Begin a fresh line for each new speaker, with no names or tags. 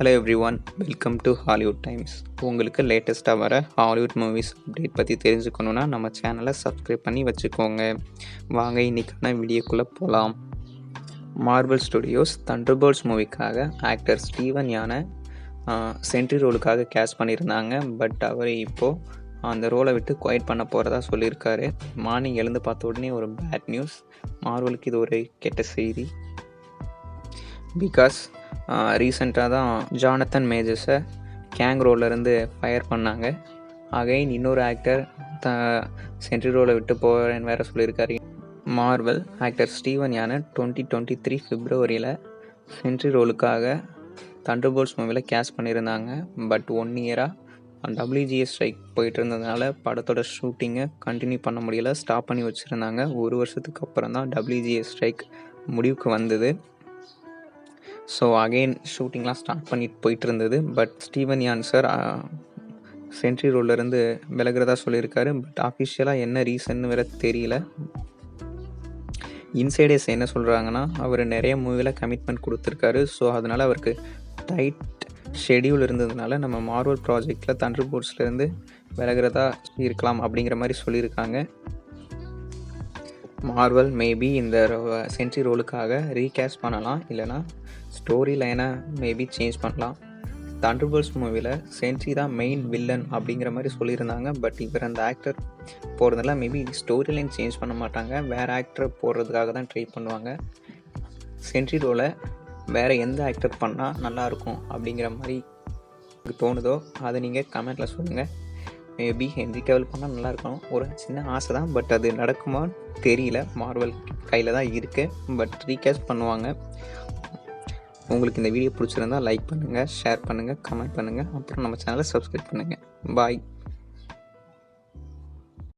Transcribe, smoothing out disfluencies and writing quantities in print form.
Hello every one, welcome to Hollywood times. உங்களுக்கு லேட்டஸ்ட்டாக வர ஹாலிவுட் மூவிஸ் அப்டேட் பற்றி தெரிஞ்சுக்கணுன்னா நம்ம சேனலை சப்ஸ்கிரைப் பண்ணி வச்சுக்கோங்க. வாங்க இன்றைக்கான வீடியோக்குள்ளே போகலாம். Marvel studios Thunderbolts மூவிக்காக actor Steven யானை சென்ட்ரி ரோலுக்காக கேஸ்ட் பண்ணியிருந்தாங்க. பட் அவர் இப்போது அந்த ரோலை விட்டு குவைட் பண்ண போகிறதா சொல்லியிருக்காரு. மார்னிங் எழுந்து பார்த்த உடனே ஒரு பேட் நியூஸ். மார்வலுக்கு இது ஒரு கெட்ட செய்தி. பிகாஸ் ரீசெண்டாக தான் ஜானத்தன் மேஜர்ஸை கேங் ரோலேருந்து ஃபயர் பண்ணாங்க. அகைன் இன்னொரு ஆக்டர் சென்ட்ரி ரோலை விட்டு போகிறேன்னு வேறு சொல்லியிருக்காரு. மார்வல் ஆக்டர் ஸ்டீவன் யானை 2023 பிப்ரவரியில் சென்ட்ரி ரோலுக்காக தண்டர்போல்ட்ஸ் மூவியில் கேஸ்ட் பண்ணியிருந்தாங்க. பட் 1 இயராக WGA ஸ்ட்ரைக் போயிட்டு இருந்ததுனால படத்தோட ஷூட்டிங்கை கண்டினியூ பண்ண முடியலை, ஸ்டாப் பண்ணி வச்சுருந்தாங்க. 1 வருஷத்துக்கு அப்புறம் தான் WGA ஸ்ட்ரைக் முடிவுக்கு வந்தது. ஸோ அகெயின் ஷூட்டிங்லாம் ஸ்டார்ட் பண்ணிட்டு போயிட்டு இருந்தது. பட் ஸ்டீவன் யான் சார் சென்ட்ரி ரோல்லேருந்து விலகிறதா சொல்லியிருக்காரு. பட் அஃபிஷியலாக என்ன ரீசன்னு வேறு தெரியல. இன்சைடர்ஸ் என்ன சொல்கிறாங்கன்னா, அவர் நிறைய மூவியில் கமிட்மெண்ட் கொடுத்துருக்காரு. ஸோ அதனால் அவருக்கு டைட் ஷெடியூல் இருந்ததுனால நம்ம மார்வல் ப்ராஜெக்டில் தண்டர்போல்ட்ஸ்லேருந்து விலகிறதா இருக்கலாம் அப்படிங்கிற மாதிரி சொல்லியிருக்காங்க. மார்வல் மேபி இந்த சென்ட்ரி ரோலுக்காக ரீகேஸ்ட் பண்ணலாம், இல்லைனா ஸ்டோரி லைனை மேபி சேஞ்ச் பண்ணலாம். தண்டர்போல்ட்ஸ் மூவியில் சென்ட்ரி தான் மெயின் வில்லன் அப்படிங்கிற மாதிரி சொல்லியிருந்தாங்க. பட் இவர் அந்த ஆக்டர் போகிறதுனால மேபி ஸ்டோரி லைன் சேஞ்ச் பண்ண மாட்டாங்க, வேறு ஆக்டரை போடுறதுக்காக தான் ட்ரை பண்ணுவாங்க. சென்ட்ரி ரோலை வேறு எந்த ஆக்டர் பண்ணால் நல்லாயிருக்கும் அப்படிங்கிற மாதிரி தோணுதோ அதை நீங்கள் கமெண்ட்டில் சொல்லுங்கள். மேபி ஹென்ரி கேவல் பண்ணால் நல்லாயிருக்கும், ஒரு சின்ன ஆசை தான். பட் அது நடக்குமான்னு தெரியல, மார்வல் கையில் தான் இருக்குது. பட் ரீகேஸ்ட் பண்ணுவாங்க. உங்களுக்கு இந்த வீடியோ பிடிச்சிருந்தால் லைக் பண்ணுங்கள், ஷேர் பண்ணுங்கள், கமெண்ட் பண்ணுங்கள். அப்புறம் நம்ம சேனலை சப்ஸ்கிரைப் பண்ணுங்கள். பாய்.